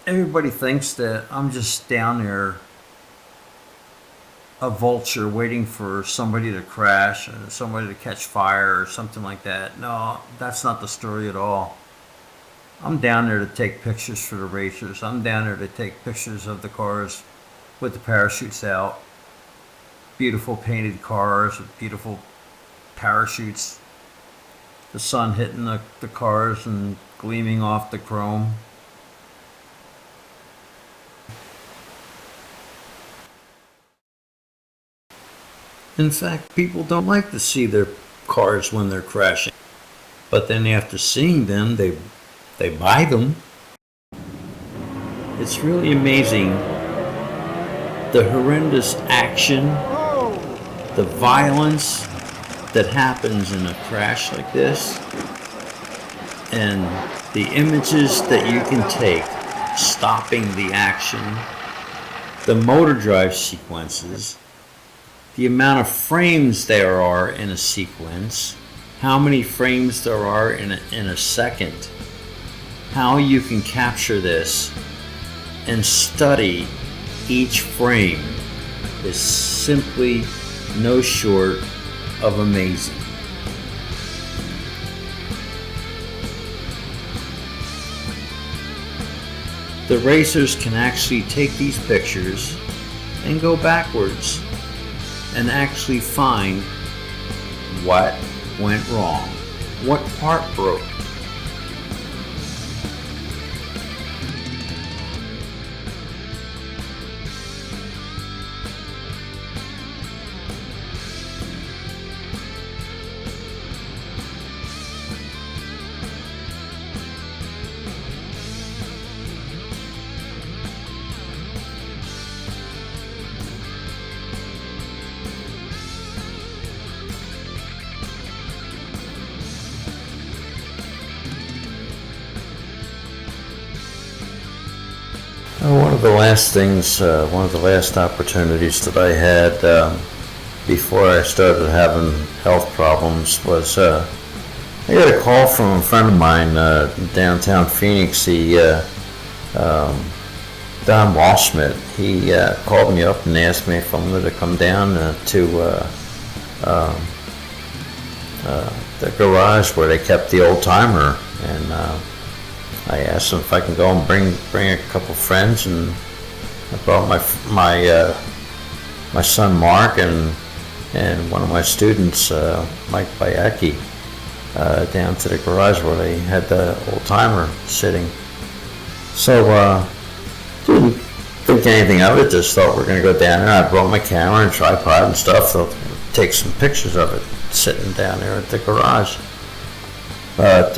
Everybody thinks that I'm just down there, a vulture waiting for somebody to crash or somebody to catch fire or something like that. No, that's not the story at all. I'm down there to take pictures for the racers. I'm down there to take pictures of the cars with the parachutes out. Beautiful painted cars with beautiful parachutes. The sun hitting the cars and gleaming off the chrome. In fact, people don't like to see their cars when they're crashing. But then after seeing them, they buy them. It's really amazing the horrendous action, the violence that happens in a crash like this, and the images that you can take stopping the action, the motor drive sequences, the amount of frames there are in a sequence, how many frames there are in a second, how you can capture this and study each frame is simply no short of amazing. The racers can actually take these pictures and go backwards and actually find what went wrong, what part broke. One of the last things, one of the last opportunities that I had before I started having health problems was I got a call from a friend of mine in downtown Phoenix. Don Walschmidt. He called me up and asked me if I wanted to come down to the garage where they kept the old timer, and I asked him if I can go and bring a couple friends, and I brought my son Mark and one of my students, Mike Bayaki, down to the garage where they had the old timer sitting. So didn't think anything of it. Just thought we're gonna go down there. I brought my camera and tripod and stuff, so take some pictures of it sitting down there at the garage. But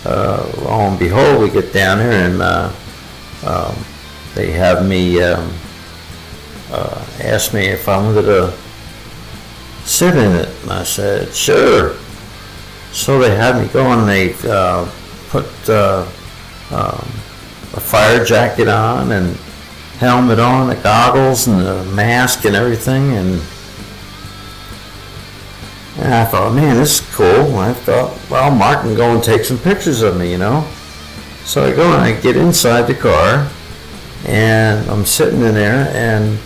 lo and behold, we get down here and they have me ask me if I wanted to sit in it, and I said sure. So they had me go and they put a fire jacket on and helmet on, the goggles and the mask and everything, and I thought, man, this is cool. And I thought, well, Mark can go and take some pictures of me, you know. So I go and I get inside the car, and I'm sitting in there, and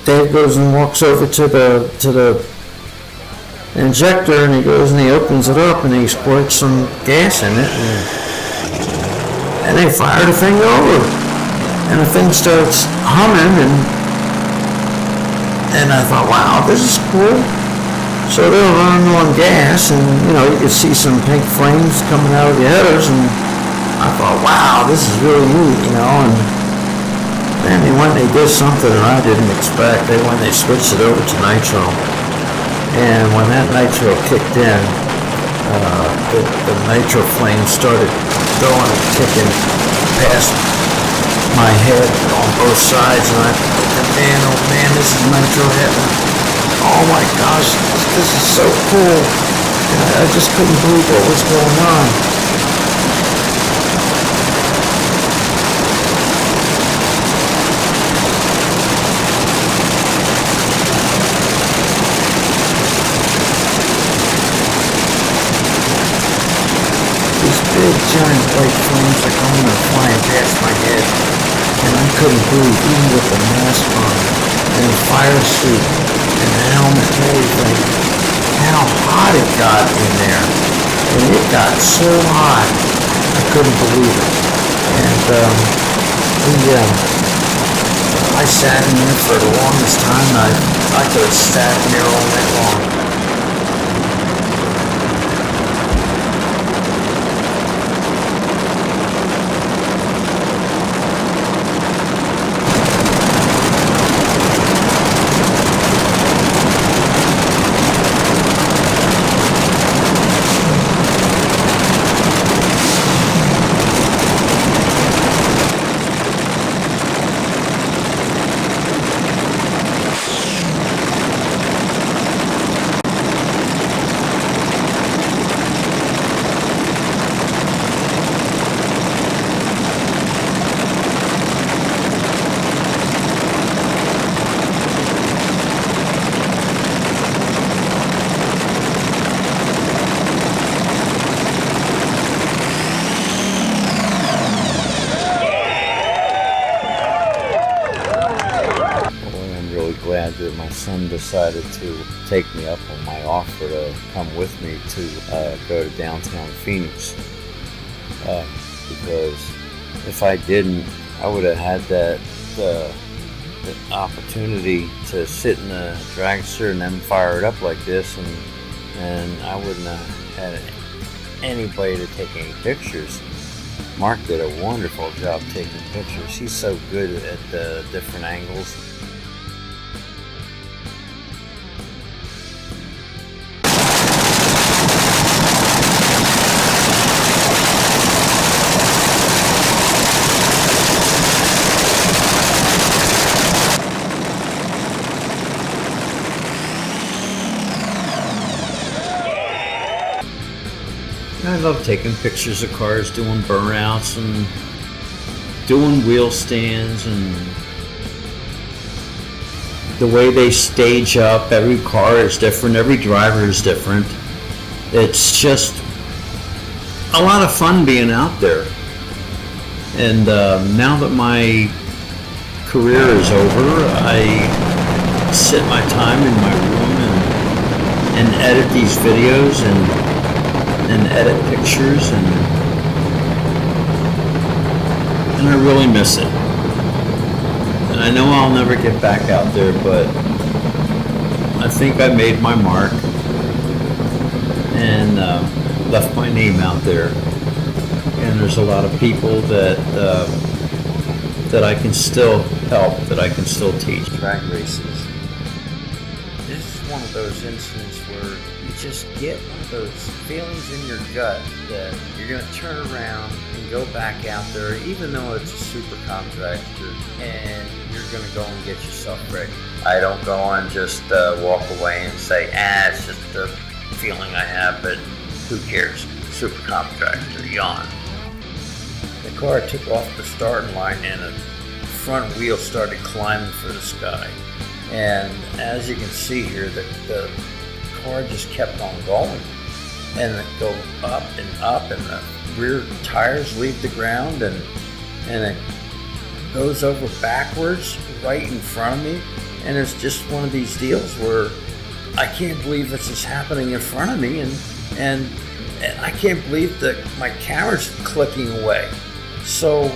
Dave goes and walks over to the injector, and he goes and he opens it up and he squirts some gas in it, and they fire the thing over, and the thing starts humming, and I thought, wow, this is cool. So they were running on gas, and you know, you could see some pink flames coming out of the headers, and I thought, wow, this is really neat, you know. And then they went and they did something that I didn't expect. They switched it over to nitro, and when that nitro kicked in, the nitro flames started going and kicking past my head on both sides, and I thought, man, oh man, this is nitro heaven. Oh my gosh, this is so cool. And I just couldn't believe what was going on. big giant white flames like I'm gonna flying past my head, and I couldn't breathe even with the mask on and the fire suit and the helmet and everything. How hot it got in there, and it got so hot I couldn't believe it. And I sat in there for the longest time. I could have sat in there all night long. Glad that my son decided to take me up on my offer to come with me to go to downtown Phoenix, because if I didn't, I would have had the opportunity to sit in a dragster and then fire it up like this, and I wouldn't have had anybody to take any pictures. Mark did a wonderful job taking pictures. He's so good at the different angles. I love taking pictures of cars, doing burnouts and doing wheel stands, and the way they stage up. Every car is different, every driver is different. It's just a lot of fun being out there. And now that my career is over, I sit my time in my room and edit these videos and edit pictures, and I really miss it. And I know I'll never get back out there, but I think I made my mark and left my name out there. And there's a lot of people that I can still help, that I can still teach. Drag races. This is one of those incidents where you just get one of those feelings in your gut that you're going to turn around and go back out there, even though it's a super contractor, and you're going to go and get yourself ready. I don't go and just walk away and say, it's just a feeling I have, but who cares? Super contractor, yawn. The car took off the starting line and the front wheel started climbing for the sky. And as you can see here, the car just kept on going, and it go up, and the rear tires leave the ground, and it goes over backwards right in front of me. And it's just one of these deals where I can't believe this is happening in front of me, and I can't believe that my camera's clicking away. So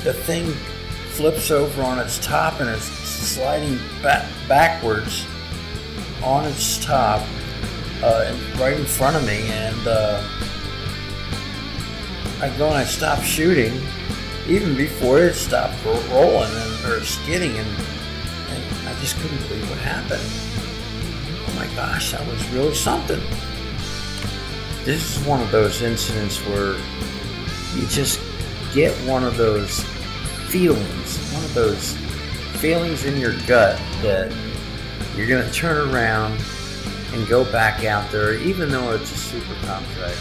the thing flips over on its top, and it's sliding backwards on its top right in front of me, and I stop shooting even before it stopped rolling or skidding, and I just couldn't believe what happened. Oh my gosh, that was really something. This is one of those incidents where you just get one of those feelings in your gut that you're going to turn around and go back out there, even though it's a super contract.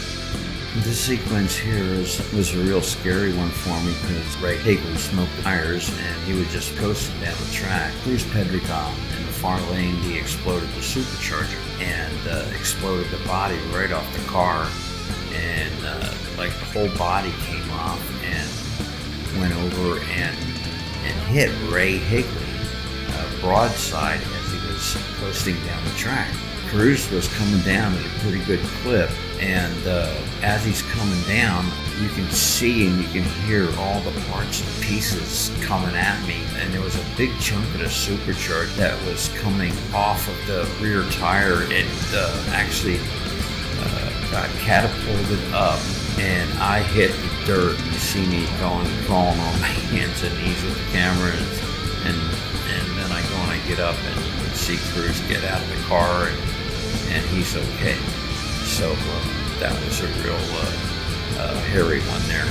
This sequence here was a real scary one for me, because Ray Higley smoked tires and he was just coasting down the track. Bruce Pedricom in the far lane, he exploded the supercharger and exploded the body right off the car. and like the whole body came off and went over and hit Ray Higley broadside as he was coasting down the track. Cruz was coming down at a pretty good clip, and as he's coming down, you can see and you can hear all the parts and pieces coming at me, and there was a big chunk of the supercharger that was coming off of the rear tire. It actually got catapulted up, and I hit the dirt. You see me crawling on my hands and knees with the camera, and then I go and I get up and see Cruz get out of the car, and he's okay. So that was a real hairy one there.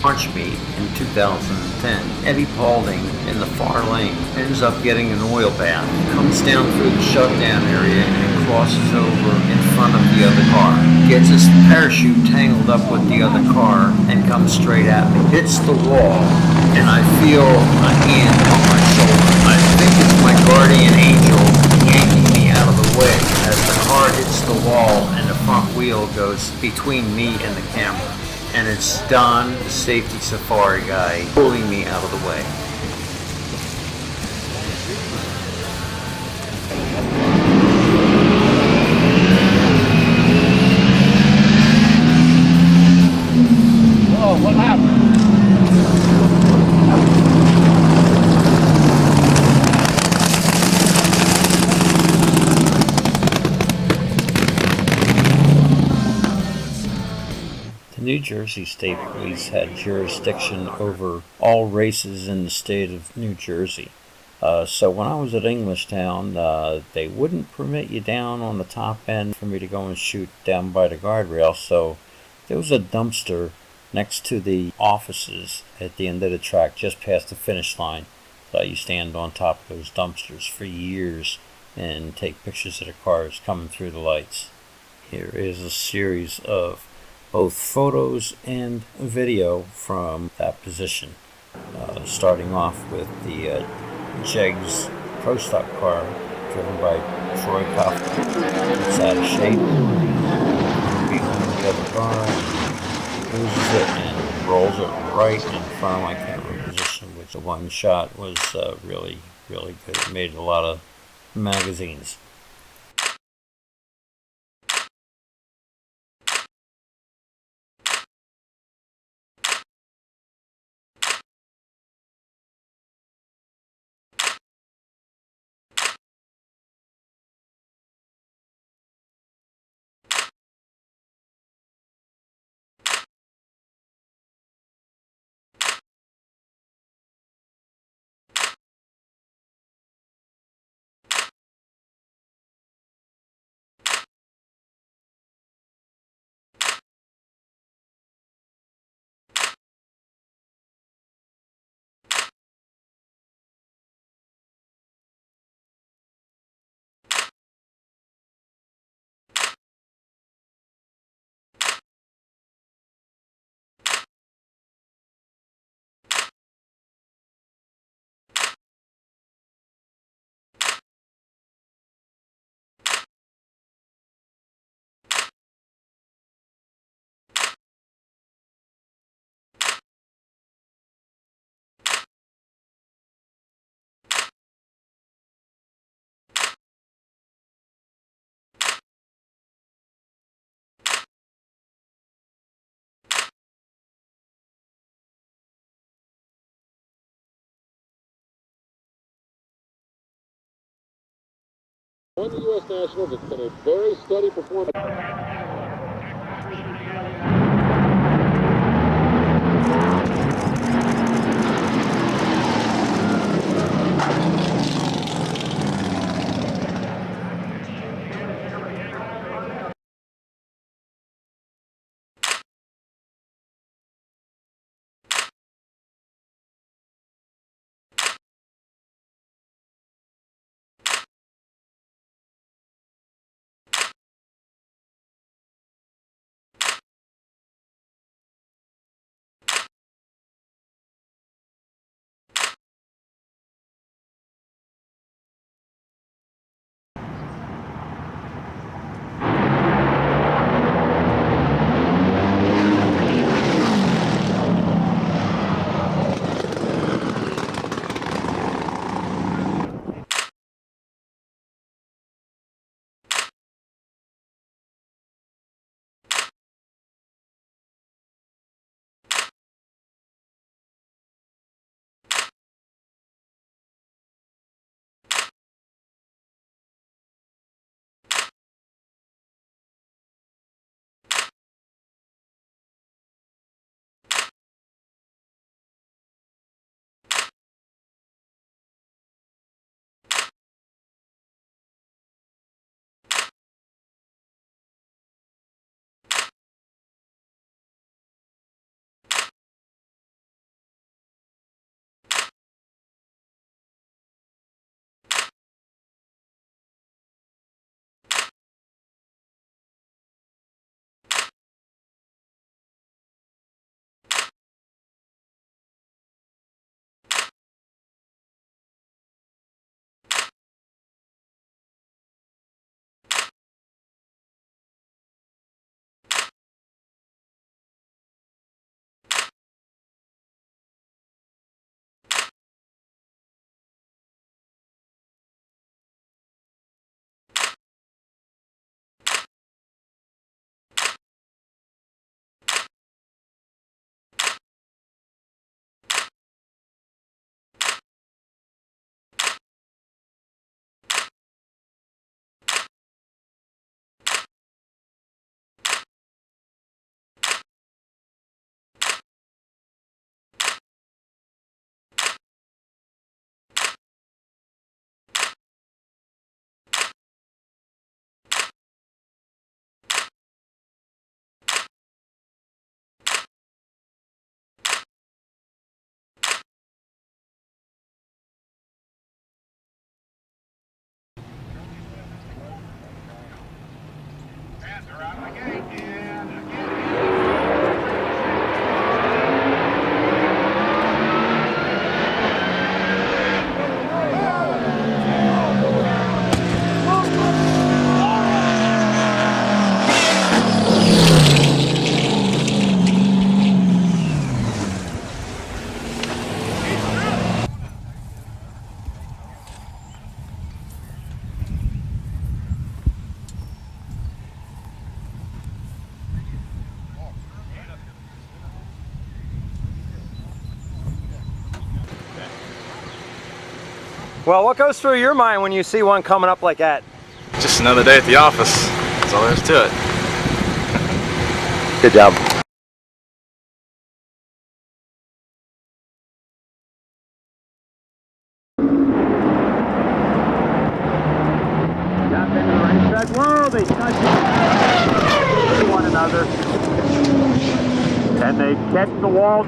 March meet in 2010, Eddie Paulding in the far lane ends up getting an oil bath, comes down through the shutdown area and crosses over in front of the other car, gets his parachute tangled up with the other car and comes straight at me, hits the wall, and I feel a hand on my shoulder. I think it's my guardian angel yanking me out of the way as the car hits the wall and the front wheel goes between me and the camera. And it's Don, the safety safari guy, pulling me out of the way. Whoa, what happened? New Jersey State Police had jurisdiction over all races in the state of New Jersey. So when I was at Englishtown, they wouldn't permit you down on the top end for me to go and shoot down by the guardrail. So there was a dumpster next to the offices at the end of the track, just past the finish line. So you stand on top of those dumpsters for years and take pictures of the cars coming through the lights. Here is a series of both photos and video from that position, starting off with the Jegs Pro Stock car driven by Troy Kaufman. It's out of shape, behind the other car, loses it and rolls it right in front of my camera position, which the one shot was really, really good. It made a lot of magazines. One of the U.S. Nationals, it's been a very steady performance. Well, what goes through your mind when you see one coming up like that? Just another day at the office. That's all there is to it. Good job. Jump into the racetrack. Whoa, they touch one another. And they catch the wall